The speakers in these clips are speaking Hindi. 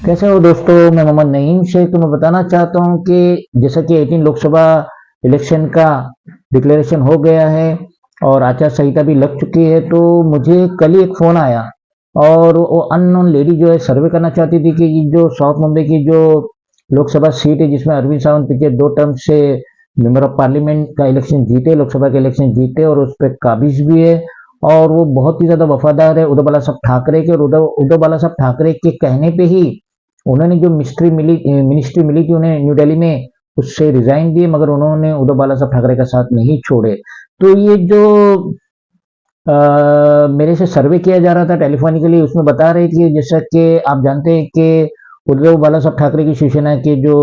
कैसे हो दोस्तों। मैं मोहम्मद नईम शेख। तो मैं बताना चाहता हूं कि जैसा कि 18 लोकसभा इलेक्शन का डिक्लेरेशन हो गया है और आचार संहिता भी लग चुकी है, तो मुझे कल ही एक फ़ोन आया और वो अननोन लेडी जो है सर्वे करना चाहती थी कि ये जो साउथ मुंबई की जो लोकसभा सीट है जिसमें अरविंद सावंत पिछले 2 टर्म से मेंबर ऑफ पार्लियामेंट का इलेक्शन जीते, लोकसभा का इलेक्शन जीते और उस पर काबिज भी है और वो बहुत ही ज्यादा वफादार है उद्धव बाला साहब ठाकरे के। और उद्धव उद्धव बाला साहब ठाकरे के कहने पे ही उन्होंने जो मिनिस्ट्री मिली थी उन्हें न्यू दिल्ली में, उससे रिजाइन दिए, मगर उन्होंने उद्धव बाला साहब ठाकरे का साथ नहीं छोड़े। तो ये जो मेरे से सर्वे किया जा रहा था टेलीफोनिकली, उसमें बता रही थी जैसा कि आप जानते हैं कि उद्धव बाला साहब ठाकरे की शिवसेना के जो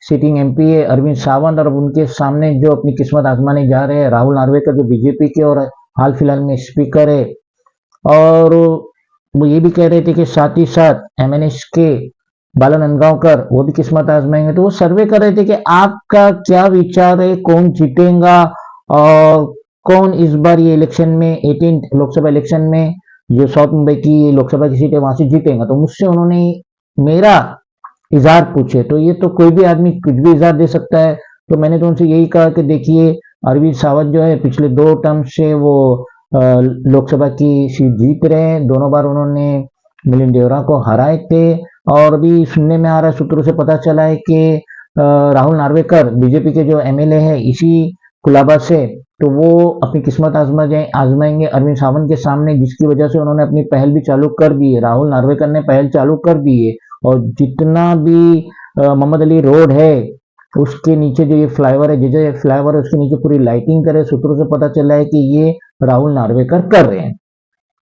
सिटिंग एमपी है अरविंद सावंत, और उनके सामने जो अपनी किस्मत आजमाने जा रहे हैं राहुल नार्वेकर जो बीजेपी के और हाल फिलहाल में स्पीकर है। और वो ये भी कह रहे थे कि साथ ही साथ एमएनएस के बाला नंदगांवकर वो भी किस्मत आजमाएंगे। तो वो सर्वे कर रहे थे कि आपका क्या विचार है, कौन जीतेगा और कौन इस बार ये इलेक्शन में 18 लोकसभा इलेक्शन में जो साउथ मुंबई की लोकसभा की सीट है वहां से जीतेगा। तो मुझसे उन्होंने मेरा इजहार पूछे। तो ये तो कोई भी आदमी कुछ भी इजहार दे सकता है। तो मैंने तो उनसे यही कहा कि देखिए, अरविंद सावंत जो है पिछले 2 टर्म से वो लोकसभा की सीट जीत रहे हैं। दोनों बार उन्होंने मिलिंद देवरा को हराए थे। और अभी सुनने में आ रहा है, सूत्रों से पता चला है कि राहुल नार्वेकर बीजेपी के जो एमएलए है इसी कुलाबा से, तो वो अपनी किस्मत आजमाएंगे अरविंद सावंत के सामने, जिसकी वजह से उन्होंने अपनी पहल भी चालू कर दी है। राहुल नार्वेकर ने पहल चालू कर दी है और जितना भी मोहम्मद अली रोड है उसके नीचे जो ये फ्लाईओवर है, जो फ्लाईओवर है उसके नीचे पूरी लाइटिंग करे, सूत्रों से पता चला है कि ये राहुल नार्वेकर कर रहे हैं।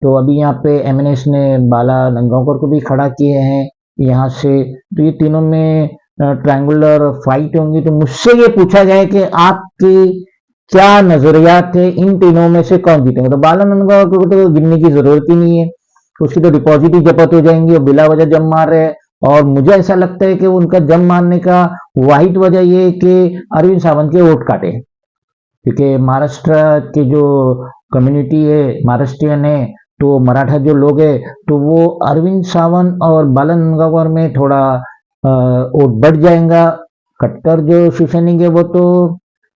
तो अभी यहाँ पे एमएनएस ने बाला नंदगांवकर को भी खड़ा किए हैं यहाँ से। तो ये तीनों में ट्रायंगुलर फाइट होंगी। तो मुझसे ये पूछा गया कि आपकी क्या नजरियात है, इन तीनों में से कौन जीतेंगे। तो बाला नंदगांवकर को तो गिनने की जरूरत ही नहीं है, उसकी तो डिपॉजिट ही जब्त हो जाएंगी, और बिला वजह जम मार रहे हैं। और मुझे ऐसा लगता है कि उनका जम मारने का वाहिद वजह ये है कि अरविंद सावंत के वोट काटे, क्योंकि महाराष्ट्र के जो कम्युनिटी है महाराष्ट्रियन है, तो मराठा जो लोग है, तो वो अरविंद सावंत और बाला नंदगांवकर में थोड़ा वोट बढ़ जाएगा। कट्टर जो शिवसैनिक है वो तो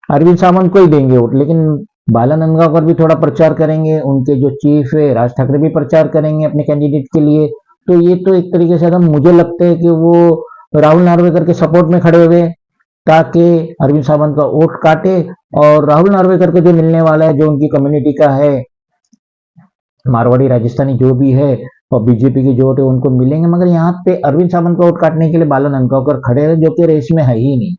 अरविंद सावंत को ही देंगे वोट, लेकिन बाला नंदगांवकर भी थोड़ा प्रचार करेंगे, उनके जो चीफ है राज ठाकरे भी प्रचार करेंगे अपने कैंडिडेट के लिए। तो ये तो एक तरीके से मुझे लगता है कि वो राहुल नार्वेकर के सपोर्ट में खड़े हुए ताकि अरविंद सावंत का वोट काटे, और राहुल नार्वेकर को जो मिलने वाला है जो उनकी कम्युनिटी का है, मारवाड़ी राजस्थानी जो भी है, और बीजेपी की जो वोट है उनको मिलेंगे। मगर यहाँ पे अरविंद सावंत का वोट काटने के लिए बाला नंदगांवकर खड़े हैं, जो कि रेस में है ही नहीं।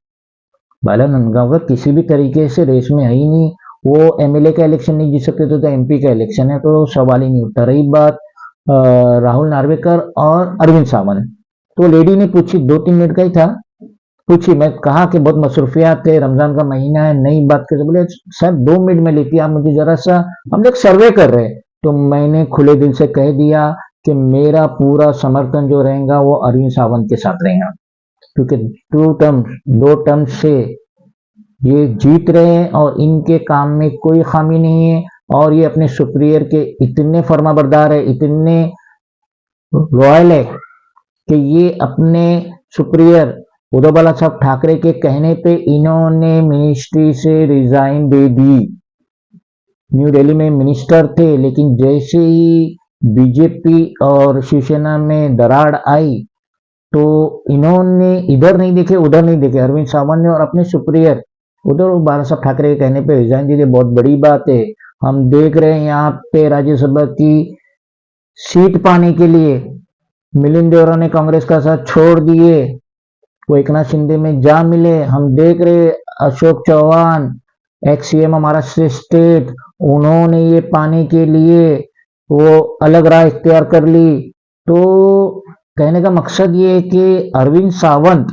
बाला नंदगांवकर किसी भी तरीके से रेस में है ही नहीं। वो एमएलए का इलेक्शन नहीं जीत सकते, तो एमपी का इलेक्शन है, तो सवाल ही नहीं उठता। रही बात राहुल नार्वेकर और अरविंद सावंत, तो लेडी ने पूछी, 2-3 मिनट का ही था, पूछी। मैं कहा कि बहुत मसरूफियात है, रमजान का महीना है, नई बात कर। बोले सर 2 मिनट में लेती, आप मुझे जरा सा, हम लोग सर्वे कर रहे हैं। तो मैंने खुले दिल से कह दिया कि मेरा पूरा समर्थन जो रहेगा वो अरविंद सावंत के साथ रहेगा, क्योंकि 2 टर्म से ये जीत रहे हैं और इनके काम में कोई खामी नहीं है, और ये अपने सुप्रियर के इतने फर्माबरदार है, इतने रॉयल है कि ये अपने सुप्रियर उद्धव बाला साहब ठाकरे के कहने पे इन्होंने मिनिस्ट्री से रिजाइन दे दी। न्यू दिल्ली में मिनिस्टर थे, लेकिन जैसे ही बीजेपी और शिवसेना में दरार आई तो इन्होंने इधर नहीं देखे उधर नहीं देखे, अरविंद सावंत ने, और अपने सुप्रियर उद्धव बाला साहब ठाकरे के कहने पे रिजाइन दे दिए। बहुत बड़ी बात है। हम देख रहे हैं यहाँ पे राज्यसभा की सीट पाने के लिए मिलिंद देवरा ने कांग्रेस का साथ छोड़ दिए, वो एकनाथ शिंदे में जा मिले। हम देख रहे Ashok Chavan ex CM Maharashtra state, उन्होंने ये पाने के लिए वो अलग राह इख्तियार कर ली। तो कहने का मकसद ये है कि अरविंद सावंत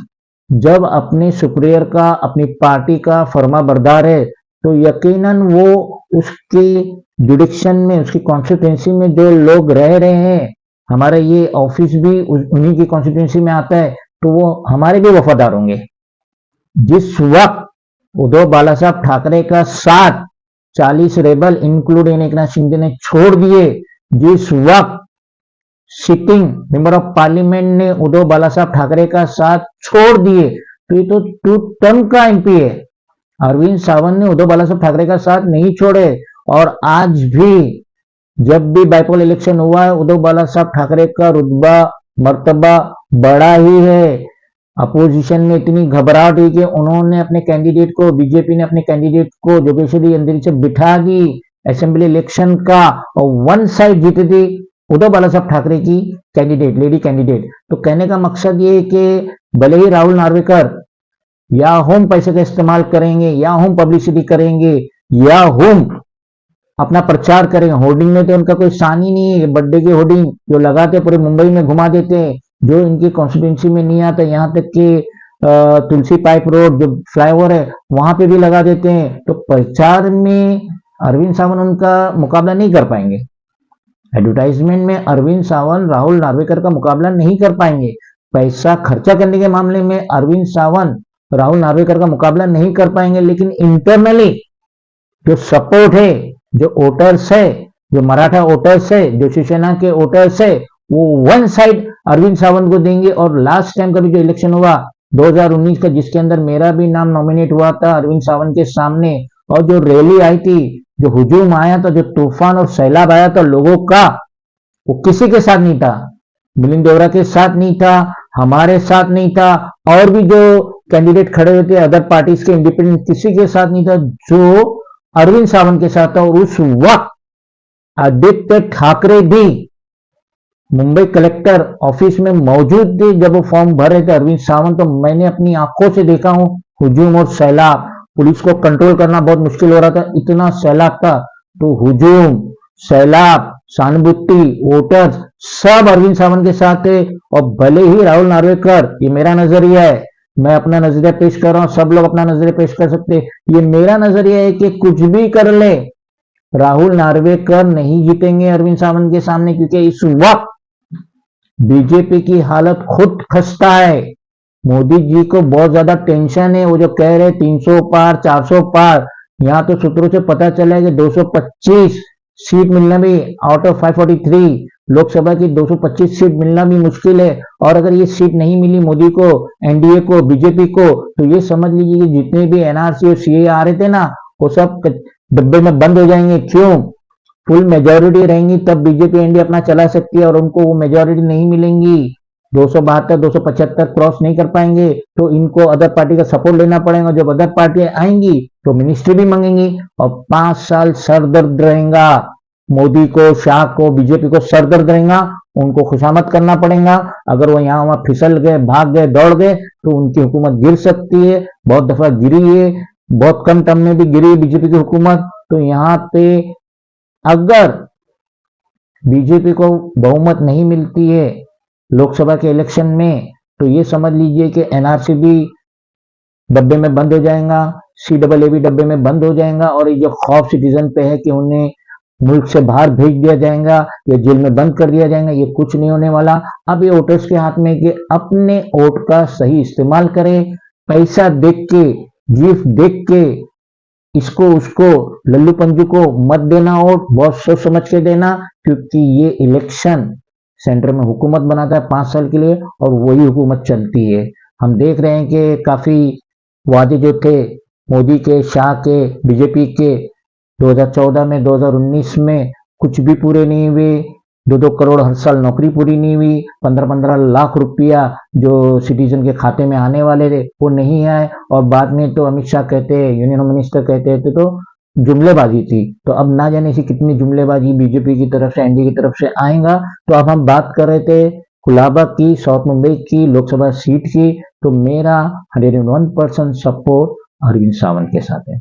जब अपने सुप्रियर का, अपनी पार्टी का फर्मा बरदार है, तो यकीनन वो उसके जुडिक्शन में, उसकी कॉन्स्टिट्यूंसी में जो लोग रह रहे हैं, हमारा ये ऑफिस भी उन्हीं की कॉन्स्टिट्यूंसी में आता है, तो वो हमारे भी वफादार होंगे। जिस वक्त उद्धव बाला साहब ठाकरे का साथ 40 रेबल इंक्लूडिंग एकनाथ शिंदे ने छोड़ दिए, जिस वक्त सिटिंग मेंबर ऑफ पार्लियामेंट ने उद्धव बालासाहब ठाकरे का साथ छोड़ दिए, तो ये तो 2 टर्म का एमपी है। अरविंद सावंत ने उद्धव बालासाहब ठाकरे का साथ नहीं छोड़े, और आज भी जब भी बाइपोल इलेक्शन हुआ है, उद्धव बालासाहब ठाकरे का रुतबा मर्तबा बढ़ा ही है। अपोजिशन में इतनी घबराहट हुई कि उन्होंने अपने कैंडिडेट को, बीजेपी ने अपने कैंडिडेट को जोगेश्वरी अंदर से बिठा दी असेंबली इलेक्शन का, और वन साइड जीत दी उद्धव बालासाहब ठाकरे की कैंडिडेट, लेडी कैंडिडेट। तो कहने का मकसद ये है कि भले ही राहुल नार्वेकर या होम पैसे का इस्तेमाल करेंगे, या होम पब्लिसिटी करेंगे, या होम अपना प्रचार करेंगे, होर्डिंग में तो उनका कोई शान ही नहीं है। बर्थडे की होर्डिंग जो लगाते पूरे मुंबई में घुमा देते हैं, जो इनकी कॉन्स्टिट्यूंसी में नहीं आता, यहाँ तक कि तुलसी पाइप रोड जो फ्लाईओवर है वहां पे भी लगा देते हैं। तो प्रचार में अरविंद सावंत उनका मुकाबला नहीं कर पाएंगे, एडवर्टाइजमेंट में अरविंद सावंत राहुल नार्वेकर का मुकाबला नहीं कर पाएंगे, पैसा खर्चा करने के मामले में अरविंद सावंत राहुल नार्वेकर का मुकाबला नहीं कर पाएंगे। लेकिन इंटरनली जो सपोर्ट है, जो वोटर्स है, जो मराठा वोटर्स है, जो शिवसेना के वोटर्स है, वो वन साइड अरविंद सावंत को देंगे। और लास्ट टाइम का भी जो इलेक्शन हुआ 2019 का, जिसके अंदर मेरा भी नाम नॉमिनेट हुआ था अरविंद सावंत के सामने, और जो रैली आई थी, जो हुजूम आया था, जो तूफान और सैलाब आया था लोगों का, वो किसी के साथ नहीं था। मिलिंद देवरा के साथ नहीं था, हमारे साथ नहीं था, और भी जो कैंडिडेट खड़े हुए थे अदर पार्टीज के इंडिपेंडेंट, किसी के साथ नहीं था जो अरविंद सावंत के साथ था। और उस वक्त आदित्य ठाकरे भी मुंबई कलेक्टर ऑफिस में मौजूद थे जब वो फॉर्म भर रहे थे अरविंद सावंत। तो मैंने अपनी आंखों से देखा हूं हुजूम और सैलाब, पुलिस को कंट्रोल करना बहुत मुश्किल हो रहा था, इतना सैलाब था। तो हुजूम, सैलाब, सहानुभूति, वोटर्स सब अरविंद सावंत के साथ थे। और भले ही राहुल नार्वेकर, ये मेरा नजरिया है, मैं अपना नजरिया पेश कर रहा हूं, सब लोग अपना नजरिया पेश कर सकते हैं, ये मेरा नजरिया है कि कुछ भी कर ले राहुल नार्वेकर नहीं जीतेंगे अरविंद सावंत के सामने, क्योंकि इस वक्त बीजेपी की हालत खुद खस्ता है। मोदी जी को बहुत ज्यादा टेंशन है, वो जो कह रहे 300 पार 400 पार, यहां तो सूत्रों से पता चला है कि 225 सीट मिलना भी आउट ऑफ 543 लोकसभा की 225 सीट मिलना भी मुश्किल है। और अगर ये सीट नहीं मिली मोदी को, एनडीए को, बीजेपी को, तो ये समझ लीजिए कि जितने भी एनआरसी और सीए आ रहे थे ना, वो सब डब्बे में बंद हो जाएंगे। क्यों? फुल मेजोरिटी रहेंगी तब बीजेपी एनडीए अपना चला सकती है, और उनको वो मेजोरिटी नहीं मिलेंगी, 272 275 क्रॉस नहीं कर पाएंगे, तो इनको अदर पार्टी का सपोर्ट लेना पड़ेगा। जब अदर पार्टी आएंगी तो मिनिस्ट्री भी मांगेंगी, और 5 साल सरदर्द रहेगा मोदी को, शाह को, बीजेपी को सरदर्द रहेगा, उनको खुशामद करना पड़ेगा। अगर वो यहाँ वहां फिसल गए, भाग गए, दौड़ गए, तो उनकी हुकूमत गिर सकती है। बहुत दफा गिरी है, बहुत कम टर्म में भी गिरी है बीजेपी की हुकूमत। तो यहाँ पे अगर बीजेपी को बहुमत नहीं मिलती है लोकसभा के इलेक्शन में, तो ये समझ लीजिए कि एनआरसी भी डब्बे में बंद हो जाएगा, सीडब्ल्यू भी डब्बे में बंद हो जाएगा, और ये जो खौफ सिटीजन पे है कि उन्हें मुल्क से बाहर भेज दिया जाएगा या जेल में बंद कर दिया जाएगा, ये कुछ नहीं होने वाला। अब ये वोटर्स के हाथ में कि अपने वोट का सही इस्तेमाल करें, पैसा देख के, गिफ्ट देख के, इसको उसको, लल्लू पंजू को मत देना, वोट बहुत सोच समझ के देना, क्योंकि ये इलेक्शन सेंटर में हुकूमत बनाता है 5 साल के लिए, और वही हुकूमत चलती है। हम देख रहे हैं कि काफी वादे जो थे मोदी के, शाह के, बीजेपी के 2014 में, 2019 में कुछ भी पूरे नहीं हुए। 2-2 करोड़ हर साल नौकरी पूरी नहीं हुई, 15-15 लाख रुपया जो सिटीजन के खाते में आने वाले थे वो नहीं आए। और बाद में तो अमित शाह कहते हैं, यूनियन होम मिनिस्टर कहते थे तो जुमलेबाजी थी। तो अब ना जाने से कितनी जुमलेबाजी बीजेपी की तरफ से, एनडीए की तरफ से आएगा। तो अब हम बात कर रहे थे कुलाबा की, साउथ मुंबई की लोकसभा सीट की। तो मेरा 101% सपोर्ट अरविंद सावंत के साथ है।